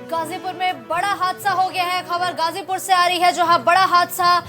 गाजीपुर में बड़ा हादसा हो गया है। खबर गाजीपुर से आ रही है, जहां बड़ा हादसा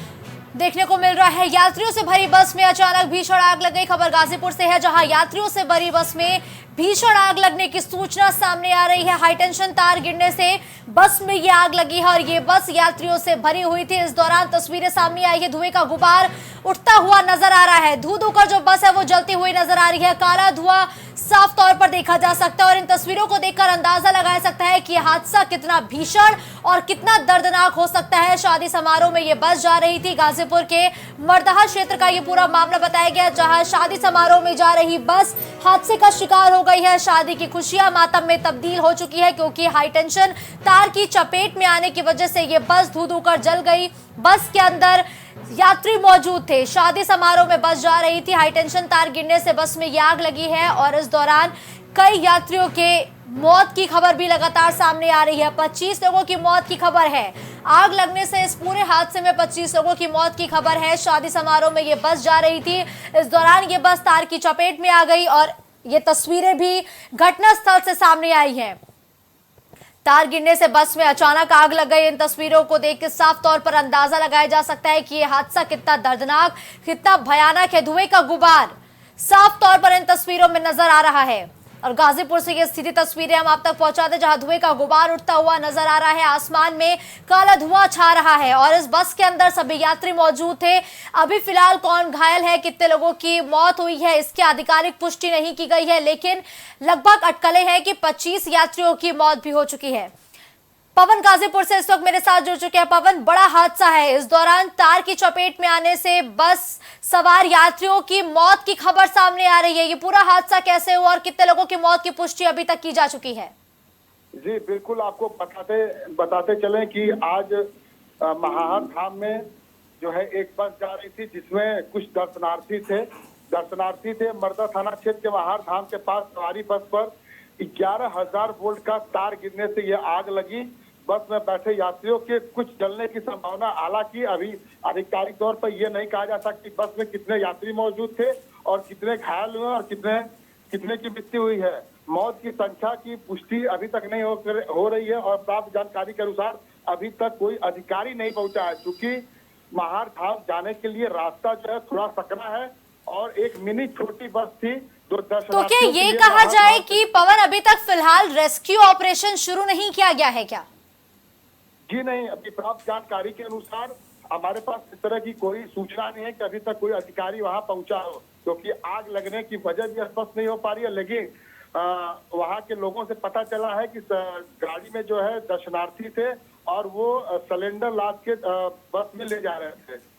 देखने को मिल रहा है। यात्रियों से भरी बस में अचानक भीषण आग लग गई। खबर गाजीपुर से है, जहां यात्रियों से भरी बस में भीषण आग लगने की सूचना सामने आ रही है। हाईटेंशन तार गिरने से बस में ये आग लगी है और ये बस यात्रियों से भरी हुई थी। इस दौरान तस्वीरें सामने आई है, धुएं का गुबार उठता हुआ नजर आ रहा है। धू धू कर जो बस है वो जलती हुई नजर आ रही है। काला धुआं साफ तौर पर देखा जा सकता है और इन तस्वीरों को देखकर अंदाजा लगाया सकता है कि यह हादसा कितना भीषण और कितना दर्दनाक हो सकता है। शादी समारोह में ये बस जा रही थी। गाजीपुर के मरदहा क्षेत्र का ये पूरा मामला बताया गया, जहां शादी समारोह में जा रही बस हादसे का शिकार हो गई है। शादी की खुशियां मातम में तब्दील हो चुकी है, क्योंकि हाईटेंशन तार की चपेट में आने की वजह से ये बस धू धू कर जल गई। बस के अंदर यात्री मौजूद थे। शादी समारोह में बस जा रही थी। हाईटेंशन तार गिरने से बस में ये आग लगी है और इस दौरान कई यात्रियों के मौत की खबर भी लगातार सामने आ रही है। 25 लोगों की मौत की खबर है। आग लगने से इस पूरे हादसे में 25 लोगों की मौत की खबर है। शादी समारोह में ये बस जा रही थी। इस दौरान ये बस तार की चपेट में आ गई और ये तस्वीरें भी घटनास्थल से सामने आई हैं। तार गिरने से बस में अचानक आग लग गई। इन तस्वीरों को देख के साफ तौर पर अंदाजा लगाया जा सकता है कि यह हादसा कितना दर्दनाक, कितना भयानक है। धुएं का गुबार साफ तौर पर इन तस्वीरों में नजर आ रहा है और गाजीपुर से ये स्थिति तस्वीरें हम आप तक पहुंचाते, जहां धुएं का गुबार उठता हुआ नजर आ रहा है। आसमान में काला धुआं छा रहा है और इस बस के अंदर सभी यात्री मौजूद थे। अभी फिलहाल कौन घायल है, कितने लोगों की मौत हुई है, इसकी आधिकारिक पुष्टि नहीं की गई है, लेकिन लगभग अटकलें हैं कि 25 यात्रियों की मौत भी हो चुकी है। पवन गाजीपुर से इस वक्त मेरे साथ जुड़ चुके हैं। पवन, बड़ा हादसा है। इस दौरान तार की चपेट में आने से बस सवार यात्रियों की मौत की खबर सामने आ रही है। ये पूरा हादसा कैसे हुआ और कितने लोगों की मौत की पुष्टि अभी तक की जा चुकी है? जी बिल्कुल, आपको बताते चलें कि आज महाहर धाम में जो है एक बस जा रही थी, जिसमें कुछ दर्शनार्थी थे। मरदा थाना क्षेत्र के महाहर धाम के पास सवारी बस पर 11,000 वोल्ट का तार गिरने से यह आग लगी। बस में बैठे यात्रियों के कुछ जलने की संभावना, हालांकि अभी आधिकारिक तौर पर यह नहीं कहा जा सकता कि बस में कितने यात्री मौजूद थे और कितने घायल हुए और कितने की मृत्यु हुई है। मौत की संख्या की पुष्टि अभी तक नहीं हो रही है और प्राप्त जानकारी के अनुसार अभी तक कोई अधिकारी नहीं पहुंचा है, क्योंकि महाहर धाम जाने के लिए रास्ता जो है थोड़ा सकरा है और एक मिनी छोटी बस थी। तो क्या ये कहा जाए कि पवन, अभी तक फिलहाल रेस्क्यू ऑपरेशन शुरू नहीं किया गया है क्या? जी नहीं, अभी प्राप्त जानकारी के अनुसार हमारे पास इस तरह की कोई सूचना नहीं है कि अभी तक कोई अधिकारी वहां पहुंचा हो, क्योंकि आग लगने की वजह भी स्पष्ट नहीं हो पा रही है। लेकिन वहां के लोगों से पता चला है कि गाड़ी में जो है दर्शनार्थी थे और वो सिलेंडर लाद के बस में ले जा रहे थे।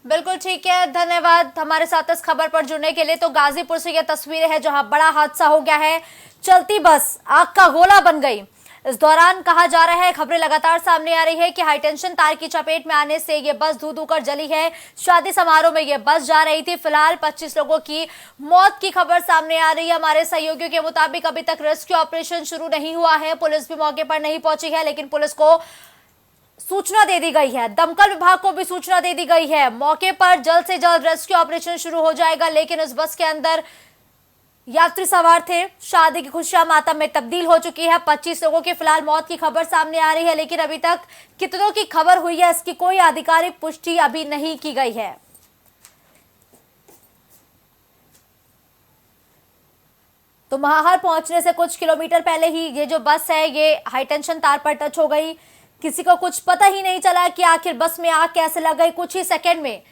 बिल्कुल ठीक है, धन्यवाद हमारे साथ इस खबर पर जुड़ने के लिए। तो गाजीपुर से ये तस्वीरें हैं, जहां बड़ा हादसा हो गया है। चलती बस आग का गोला बन गई। इस दौरान कहा जा रहा है, खबरें लगातार सामने आ रही है कि हाईटेंशन तार की चपेट में आने से ये बस धू धू कर जली है। शादी समारोह में ये बस जा रही थी। फिलहाल 25 लोगों की मौत की खबर सामने आ रही है। हमारे सहयोगियों के मुताबिक अभी तक रेस्क्यू ऑपरेशन शुरू नहीं हुआ है। पुलिस भी मौके पर नहीं पहुंची है, लेकिन पुलिस को सूचना दे दी गई है। दमकल विभाग को भी सूचना दे दी गई है। मौके पर जल्द से जल्द रेस्क्यू ऑपरेशन शुरू हो जाएगा, लेकिन इस बस के अंदर यात्री सवार थे। शादी की खुशियां मातम में तब्दील हो चुकी है। 25 लोगों की फिलहाल मौत की खबर सामने आ रही है, लेकिन अभी तक कितनों की खबर हुई है, इसकी कोई आधिकारिक पुष्टि अभी नहीं की गई है। तो महाहर पहुंचने से कुछ किलोमीटर पहले ही ये जो बस है ये हाईटेंशन तार पर टच हो गई। किसी को कुछ पता ही नहीं चला कि आखिर बस में आग कैसे लग गई। कुछ ही सेकंड में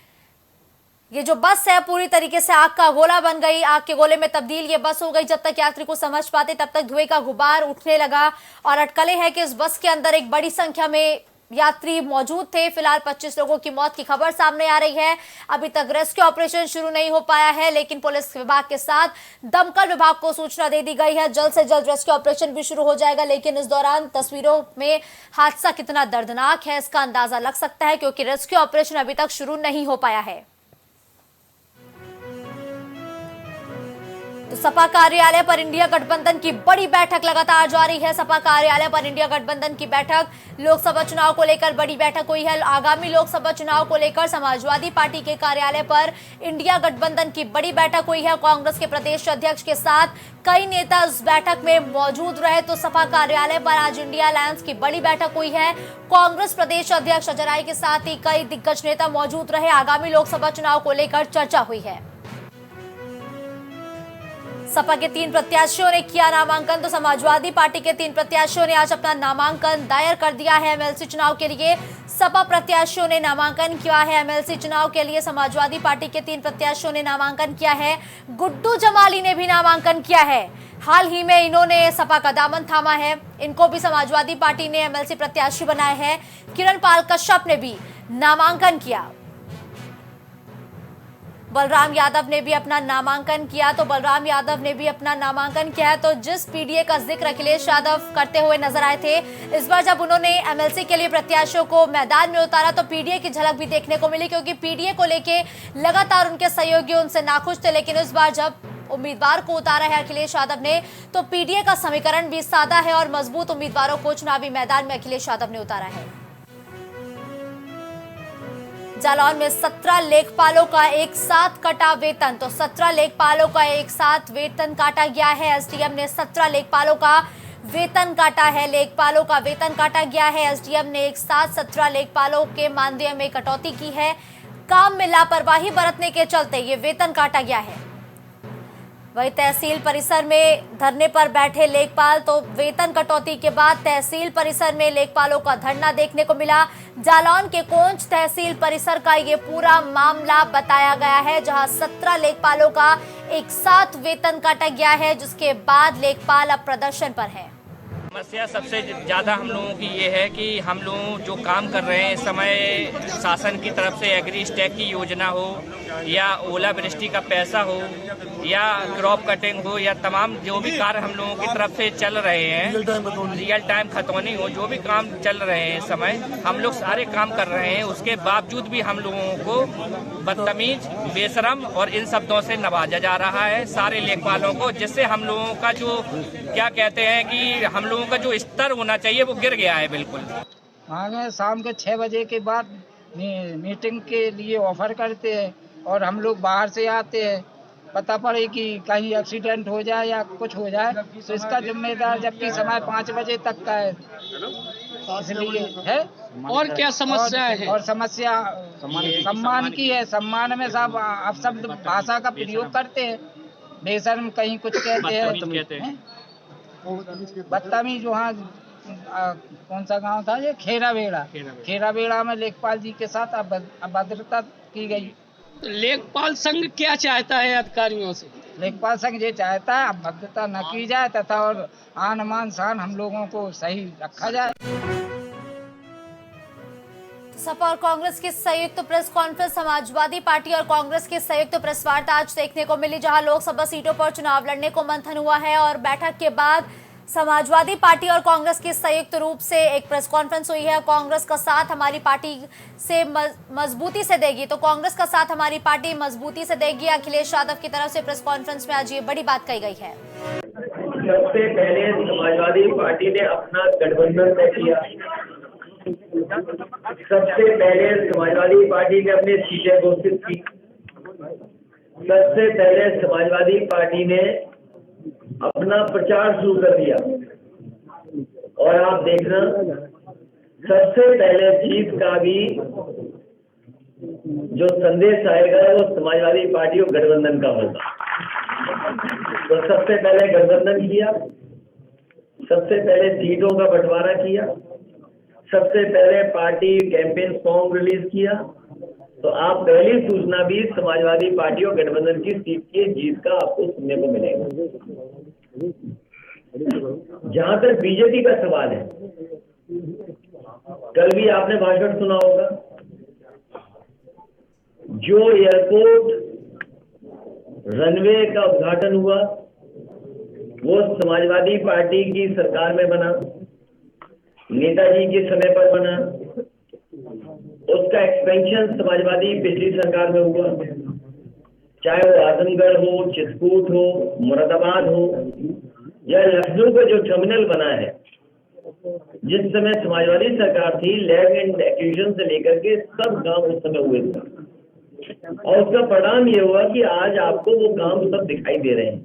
ये जो बस है पूरी तरीके से आग का गोला बन गई। आग के गोले में तब्दील ये बस हो गई। जब तक यात्री को समझ पाते तब तक धुएं का गुबार उठने लगा और अटकलें हैं कि इस बस के अंदर एक बड़ी संख्या में यात्री मौजूद थे। फिलहाल 25 लोगों की मौत की खबर सामने आ रही है। अभी तक रेस्क्यू ऑपरेशन शुरू नहीं हो पाया है, लेकिन पुलिस विभाग के साथ दमकल विभाग को सूचना दे दी गई है। जल्द से जल्द रेस्क्यू ऑपरेशन भी शुरू हो जाएगा, लेकिन इस दौरान तस्वीरों में हादसा कितना दर्दनाक है इसका अंदाजा लग सकता है, क्योंकि रेस्क्यू ऑपरेशन अभी तक शुरू नहीं हो पाया है। तो सपा कार्यालय पर इंडिया गठबंधन की बड़ी बैठक लगातार जारी है। सपा कार्यालय पर इंडिया गठबंधन की बैठक, लोकसभा चुनाव को लेकर बड़ी बैठक हुई है। आगामी लोकसभा चुनाव को लेकर समाजवादी पार्टी के कार्यालय पर इंडिया गठबंधन की बड़ी बैठक हुई है। कांग्रेस के प्रदेश अध्यक्ष के साथ कई नेता उस बैठक में मौजूद रहे। तो सपा कार्यालय पर आज इंडिया अलायंस की बड़ी बैठक हुई है। कांग्रेस प्रदेश अध्यक्ष अजय राय के साथ ही कई दिग्गज नेता मौजूद रहे। आगामी लोकसभा चुनाव को लेकर चर्चा हुई है। सपा के 3 प्रत्याशियों ने किया नामांकन। तो समाजवादी पार्टी के 3 प्रत्याशियों ने आज अपना नामांकन दायर कर दिया है एमएलसी चुनाव के लिए। सपा प्रत्याशियों ने नामांकन किया है एमएलसी चुनाव के लिए। समाजवादी पार्टी के 3 प्रत्याशियों ने नामांकन किया है। गुड्डू जमाली ने भी नामांकन किया है। हाल ही में इन्होंने सपा का दामन थामा है। इनको भी समाजवादी पार्टी ने एमएलसी प्रत्याशी बनाया है। किरण पाल कश्यप ने भी नामांकन किया। बलराम यादव ने भी अपना नामांकन किया। तो बलराम यादव ने भी अपना नामांकन किया है। तो जिस पीडीए का जिक्र अखिलेश यादव करते हुए नजर आए थे, इस बार जब उन्होंने एमएलसी के लिए प्रत्याशियों को मैदान में उतारा तो पीडीए की झलक भी देखने को मिली, क्योंकि पीडीए को लेके लगातार उनके सहयोगी उनसे नाखुश थे। लेकिन इस बार जब उम्मीदवार को उतारा है अखिलेश यादव ने, तो पीडीए का समीकरण भी सादा है और मजबूत उम्मीदवारों को चुनावी मैदान में अखिलेश यादव ने उतारा है। जालौन में 17 लेखपालों का एक साथ कटा वेतन। तो 17 लेखपालों का एक साथ वेतन काटा गया है। एसडीएम ने 17 लेखपालों का वेतन काटा है। लेखपालों का वेतन काटा गया है। एसडीएम ने एक साथ 17 लेखपालों के मानदेय में कटौती की है। काम में लापरवाही बरतने के चलते ये वेतन काटा गया है। वही तहसील परिसर में धरने पर बैठे लेखपाल, तो वेतन कटौती के बाद तहसील परिसर में लेखपालों का धरना देखने को मिला। जालौन के कोंच तहसील परिसर का ये पूरा मामला बताया गया है, जहां 17 लेखपालों का एक साथ वेतन काटा गया है, जिसके बाद लेखपाल अब प्रदर्शन पर है। समस्या सबसे ज़्यादा हम लोगों की ये है कि हम लोग जो काम कर रहे हैं इस समय शासन की तरफ से एग्री स्टैक की योजना हो या ओलावृष्टि का पैसा हो या क्रॉप कटिंग हो या तमाम जो भी कार्य हम लोगों की तरफ से चल रहे हैं, रियल टाइम खतौनी हो, जो भी काम चल रहे हैं इस समय हम लोग सारे काम कर रहे हैं। उसके बावजूद भी हम लोगों को बदतमीज, बेशरम और इन शब्दों से नवाजा जा रहा है सारे लेखपालों को, जिससे हम लोगों का जो क्या कहते हैं कि हम लोगों का जो स्तर होना चाहिए वो गिर गया है बिल्कुल। आगे शाम के 6 बजे के बाद मीटिंग के लिए ऑफर करते हैं और हम लोग बाहर से आते हैं, पता पड़े कि कहीं एक्सीडेंट हो जाए या कुछ हो जाए तो इसका जिम्मेदार, जबकि समय 5 बजे तक का है, इसलिए है। और क्या समस्या है? और समस्या सम्मान की है। सम्मान में सब अपशब्द भाषा का प्रयोग करते हैं, बेशर्म कहीं कुछ कहते हैं, बदतमीज। वहाँ कौन सा गांव था ये, खेराबेड़ा में लेखपाल जी के साथ अभद्रता की गई। लेखपाल संघ क्या चाहता है अधिकारियों से? लेखपाल संघ ये चाहता है अभद्रता न की जाए तथा और आन मान शान हम लोगों को सही रखा जाए। सपा और कांग्रेस की संयुक्त प्रेस कॉन्फ्रेंस, समाजवादी पार्टी और कांग्रेस की संयुक्त प्रेस वार्ता आज देखने को मिली, जहां लोकसभा सीटों पर चुनाव लड़ने को मंथन हुआ है। और बैठक के बाद समाजवादी पार्टी और कांग्रेस की संयुक्त रूप से एक प्रेस कॉन्फ्रेंस हुई है। कांग्रेस का साथ हमारी पार्टी से मजबूती से देगी, तो कांग्रेस का साथ हमारी पार्टी मजबूती से देगी। अखिलेश यादव की तरफ से प्रेस कॉन्फ्रेंस में आज ये बड़ी बात कही गई है। सबसे पहले समाजवादी पार्टी ने अपना गठबंधन तय किया। सबसे पहले समाजवादी पार्टी ने अपनी सीटें घोषित की। सबसे पहले समाजवादी पार्टी ने अपना प्रचार शुरू कर दिया। और आप देखना, सबसे पहले जीत का भी जो संदेश आएगा वो समाजवादी पार्टी और गठबंधन का होगा। तो सबसे पहले गठबंधन किया, सबसे पहले सीटों का बंटवारा किया, सबसे पहले पार्टी कैंपेन सॉन्ग रिलीज किया। तो आप पहली सूचना भी समाजवादी पार्टी और गठबंधन की सीट की जीत का आपको सुनने को मिलेगा। जहां तक बीजेपी का सवाल है, कल भी आपने भाषण सुना होगा। जो एयरपोर्ट रनवे का उद्घाटन हुआ वो समाजवादी पार्टी की सरकार में बना, नेताजी के समय पर बना। उसका एक्सपेंशन समाजवादी पिछली सरकार में हुआ। चाहे वो आजमगढ़ हो, चित्रकूट हो, मुरादाबाद हो या लखनऊ का जो टर्मिनल बना है, जिस समय समाजवादी सरकार थी, लैंड एंड एक्विजिशन से लेकर के सब काम उस समय हुए थे और उसका परिणाम ये हुआ कि आज आपको वो काम सब दिखाई दे रहे हैं।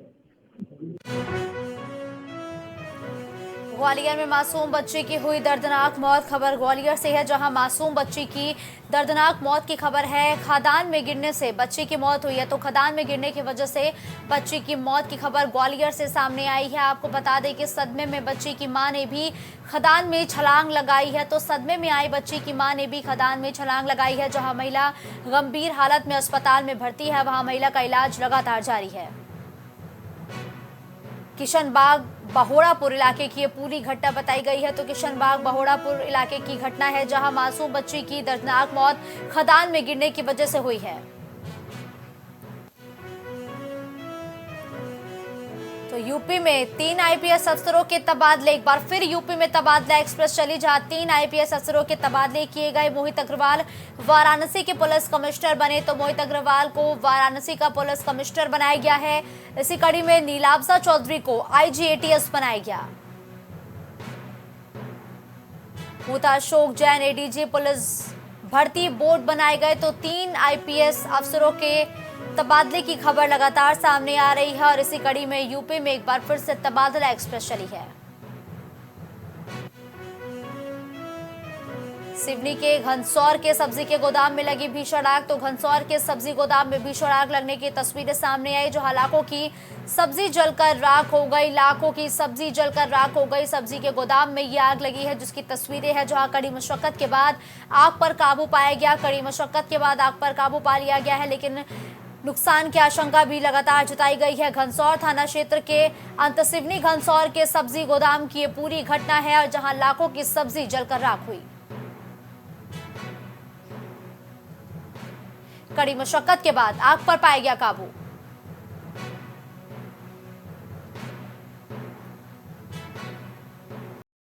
ग्वालियर में मासूम बच्चे की हुई दर्दनाक मौत। खबर ग्वालियर से है, जहां मासूम बच्ची की दर्दनाक मौत की खबर है। खदान में गिरने से बच्ची की मौत हुई है, तो खदान में गिरने की वजह से बच्ची की मौत की खबर ग्वालियर से सामने आई है। आपको बता दें कि सदमे में बच्ची की मां ने भी खदान में छलांग लगाई है। तो सदमे में आई बच्ची की मां ने भी खदान में छलांग लगाई है। जहां महिला गंभीर हालत में अस्पताल में भर्ती है, वहां महिला का इलाज लगातार जारी है। किशनबाग बहोड़ापुर इलाके की ये पूरी घटना बताई गई है। तो किशनबाग बहोड़ापुर इलाके की घटना है, जहां मासूम बच्ची की दर्दनाक मौत खदान में गिरने की वजह से हुई है। तो यूपी में 3 आईपीएस अफसरों के तबादले। एक बार फिर यूपी में तबादला एक्सप्रेस चली, जहां 3 आईपीएस अफसरों के तबादले किए गए। मोहित अग्रवाल वाराणसी के पुलिस कमिश्नर बने, तो मोहित अग्रवाल को वाराणसी का पुलिस कमिश्नर बनाया गया है। इसी कड़ी में नीलाब्जा चौधरी को आईजीएटीएस बनाया गया। पूता अशोक जैन एडीजी पुलिस भर्ती बोर्ड बनाए गए। तो 3 आईपीएस अफसरों के तबादले की खबर लगातार सामने आ रही है और इसी कड़ी में यूपी में एक बार फिर से तबादला एक्सप्रेस चली है। सिवनी के घनसौर के सब्जी के गोदाम में लगी भीषण आग। तो घनसौर के सब्जी गोदाम में भीषण आग लगने की तस्वीरें सामने आई, जो लाखों की सब्जी जलकर राख हो गई। लाखों की सब्जी जलकर राख हो गई। सब्जी के गोदाम में ये आग लगी है, जिसकी तस्वीरें हैं, जहां कड़ी मशक्कत के बाद आग पर काबू पाया गया। कड़ी मशक्कत के बाद आग पर काबू पा लिया गया है, लेकिन नुकसान की आशंका भी लगातार जताई गई है। घनसौर थाना क्षेत्र के अंतसिवनी घनसौर के सब्जी गोदाम की ये पूरी घटना है, और जहां लाखों की सब्जी जलकर राख हुई। कड़ी मशक्कत के बाद आग पर पाया गया काबू।